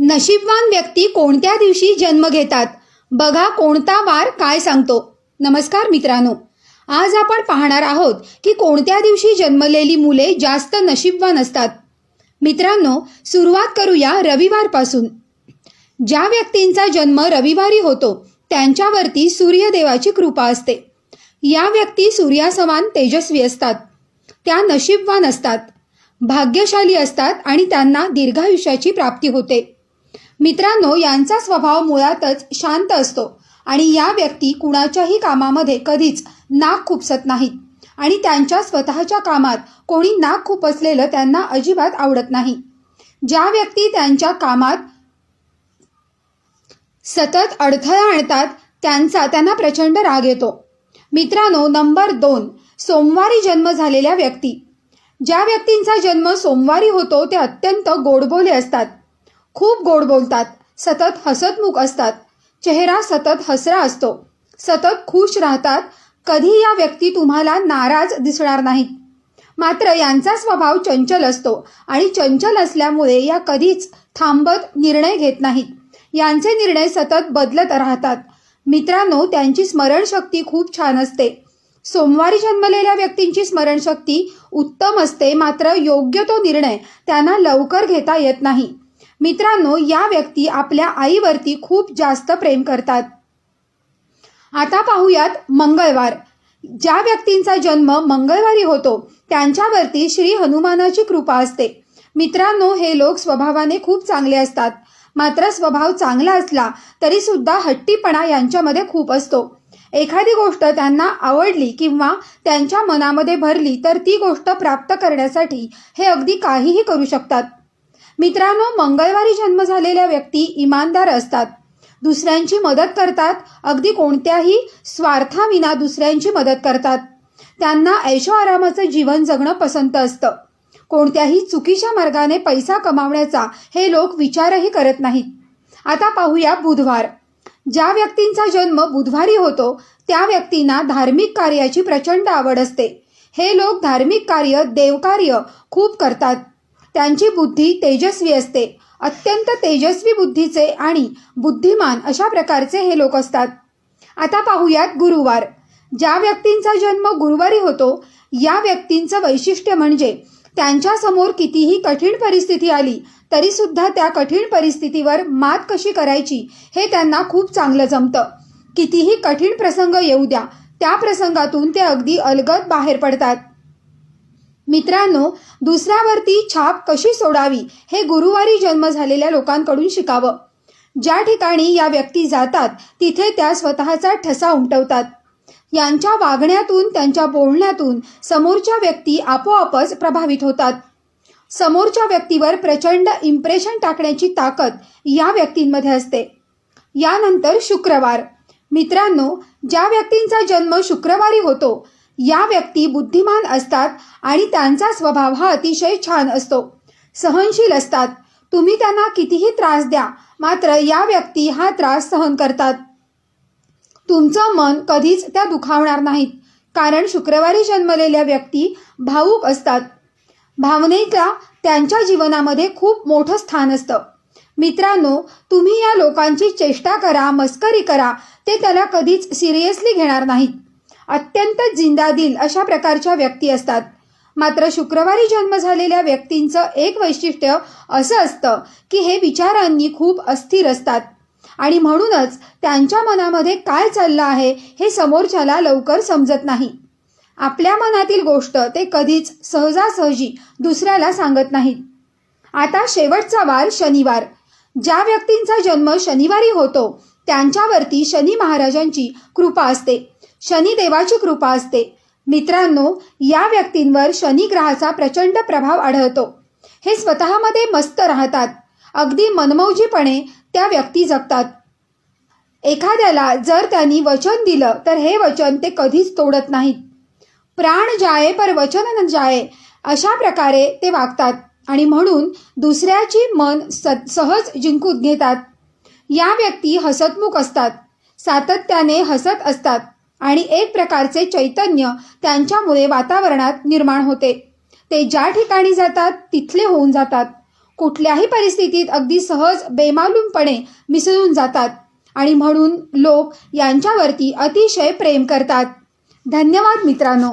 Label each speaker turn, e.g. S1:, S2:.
S1: नशीबवान व्यक्ती कोणत्या दिवशी जन्म घेतात? बघा कोणता वार काय सांगतो. नमस्कार मित्रांनो, आज आपण पाहणार आहोत की कोणत्या दिवशी जन्मलेली मुले जास्त नशीबवान असतात. मित्रांनो, सुरुवात करूया रविवारपासून. ज्या व्यक्तींचा जन्म रविवारी होतो त्यांच्यावरती सूर्यदेवाची कृपा असते. या व्यक्ती सूर्यासमान तेजस्वी असतात. त्या नशीबवान असतात, भाग्यशाली असतात आणि त्यांना दीर्घायुष्याची प्राप्ती होते. मित्रांनो, यांचा स्वभाव मुळातच शांत असतो आणि या व्यक्ती कुणाच्याही कामामध्ये कधीच नाक खुपसत नाहीत आणि त्यांच्या स्वतःच्या कामात कोणी नाक खुपसलेलं त्यांना अजिबात आवडत नाही. ज्या व्यक्ती त्यांच्या कामात सतत अडथळा आणतात त्यांना प्रचंड राग येतो. मित्रांनो, नंबर 2, सोमवारी जन्म झालेल्या व्यक्ती. ज्या व्यक्तींचा जन्म सोमवारी होतो ते अत्यंत गोडबोले असतात. खूप गोड बोलतात, सतत हसतमुख असतात, चेहरा सतत हसरा असतो, सतत खुश राहतात. कधी या व्यक्ती तुम्हाला नाराज दिसणार नाहीत. मात्र यांचा स्वभाव चंचल असतो आणि चंचल असल्यामुळे या कधीच थांबत निर्णय घेत नाहीत. यांचे निर्णय सतत बदलत राहतात. मित्रांनो, त्यांची स्मरणशक्ती खूप छान असते. सोमवारी जन्मलेल्या व्यक्तींची स्मरणशक्ती उत्तम असते, मात्र योग्य तो निर्णय त्यांना लवकर घेता येत नाही. मित्रांनो, या व्यक्ती आपल्या आईवरती खूप जास्त प्रेम करतात. आता पाहूयात मंगळवार. ज्या व्यक्तींचा जन्म मंगळवारी होतो त्यांच्यावरती श्री हनुमानाची कृपा असते. मित्रांनो, हे लोक स्वभावाने खूप चांगले असतात, मात्र स्वभाव चांगला असला तरी सुद्धा हट्टीपणा यांच्यामध्ये खूप असतो. एखादी गोष्ट त्यांना आवडली किंवा त्यांच्या मनामध्ये भरली तर ती गोष्ट प्राप्त करण्यासाठी हे अगदी काहीही करू शकतात. मित्रांनो, मंगळवारी जन्म झालेल्या व्यक्ती इमानदार असतात, दुसऱ्यांची मदत करतात, अगदी कोणत्याही स्वार्थाविना दुसऱ्यांची मदत करतात. त्यांना ऐशोआरामाचं जीवन जगणं पसंत असतं. कोणत्याही चुकीच्या मार्गाने पैसा कमावण्याचा हे लोक विचारही करत नाहीत. आता पाहूया बुधवार. ज्या व्यक्तींचा जन्म बुधवारी होतो त्या व्यक्तींना धार्मिक कार्याची प्रचंड आवड असते. हे लोक धार्मिक कार्य, देवकार्य खूप करतात. त्यांची बुद्धी तेजस्वी असते. अत्यंत तेजस्वी बुद्धीचे आणि बुद्धिमान अशा प्रकारचे हे लोक असतात. आता पाहूयात गुरुवार. ज्या व्यक्तींचा जन्म गुरुवारी होतो या व्यक्तींचं वैशिष्ट्य म्हणजे त्यांच्या समोर कितीही कठीण परिस्थिती आली तरी सुद्धा त्या कठीण परिस्थितीवर मात कशी करायची हे त्यांना खूप चांगलं जमतं. कितीही कठीण प्रसंग येऊ द्या, त्या प्रसंगातून ते अगदी अलगद बाहेर पडतात. मित्रांनो, दुसऱ्यावरती छाप कशी सोडावी हे गुरुवारी जन्म झालेल्या लोकांकडून शिकावं. ज्या ठिकाणी या व्यक्ती जातात तिथे त्या स्वतःचा ठसा उमटवतात. यांच्या वागण्यातून, त्यांच्या बोलण्यातून समोरच्या व्यक्ती आपोआपच प्रभावित होतात. समोरच्या व्यक्तीवर प्रचंड इम्प्रेशन टाकण्याची ताकद या व्यक्तींमध्ये असते. यानंतर शुक्रवार. मित्रांनो, ज्या व्यक्तींचा जन्म शुक्रवारी होतो या व्यक्ती बुद्धिमान असतात आणि त्यांचा स्वभाव हा अतिशय छान असतो. सहनशील असतात. तुम्ही त्यांना कितीही त्रास द्या, मात्र या व्यक्ती हा त्रास सहन करतात. तुमचं मन कधीच त्या दुखावणार नाहीत, कारण शुक्रवारी जन्मलेल्या व्यक्ती भावुक असतात. भावनेचा त्यांच्या जीवनामध्ये खूप मोठं स्थान असतं. मित्रांनो, तुम्ही या लोकांची चेष्टा करा, मस्करी करा, ते त्याला कधीच सिरियसली घेणार नाहीत. अत्यंत जिंदादिल अशा प्रकारच्या व्यक्ती असतात. मात्र शुक्रवारी जन्म झालेल्या व्यक्तींचं एक वैशिष्ट्य असं असतं की हे विचारांनी खूप अस्थिर असतात आणि म्हणूनच त्यांच्या मनामध्ये काय चाललं आहे हे समोरच्याला लवकर समजत नाही. आपल्या मनातील गोष्ट ते कधीच सहजासहजी दुसऱ्याला सांगत नाहीत. आता शेवटचा वार शनिवार. ज्या व्यक्तींचा जन्म शनिवारी होतो त्यांच्यावरती शनी महाराजांची कृपा असते, शनिदेवाची कृपा असते. मित्रांनो, या व्यक्तींवर शनी ग्रहाचा प्रचंड प्रभाव आढळतो. हे स्वतःमध्ये मस्त राहतात. अगदी मनमौजीपणे त्या व्यक्ती जगतात. एखाद्याला जर त्यांनी वचन दिलं तर हे वचन ते कधीच तोडत नाहीत. प्राण जाये पर वचन न जाये अशा प्रकारे ते वागतात आणि म्हणून दुसऱ्याची मन सहज जिंकून घेतात. या व्यक्ती हसतमुख असतात, सातत्याने हसत असतात आणि एक प्रकारचे चैतन्य त्यांच्यामुळे वातावरणात निर्माण होते. ते ज्या ठिकाणी जातात तिथले होऊन जातात. कुठल्याही परिस्थितीत अगदी सहज बेमालूमपणे मिसळून जातात आणि म्हणून लोक यांच्यावरती अतिशय प्रेम करतात. धन्यवाद मित्रांनो.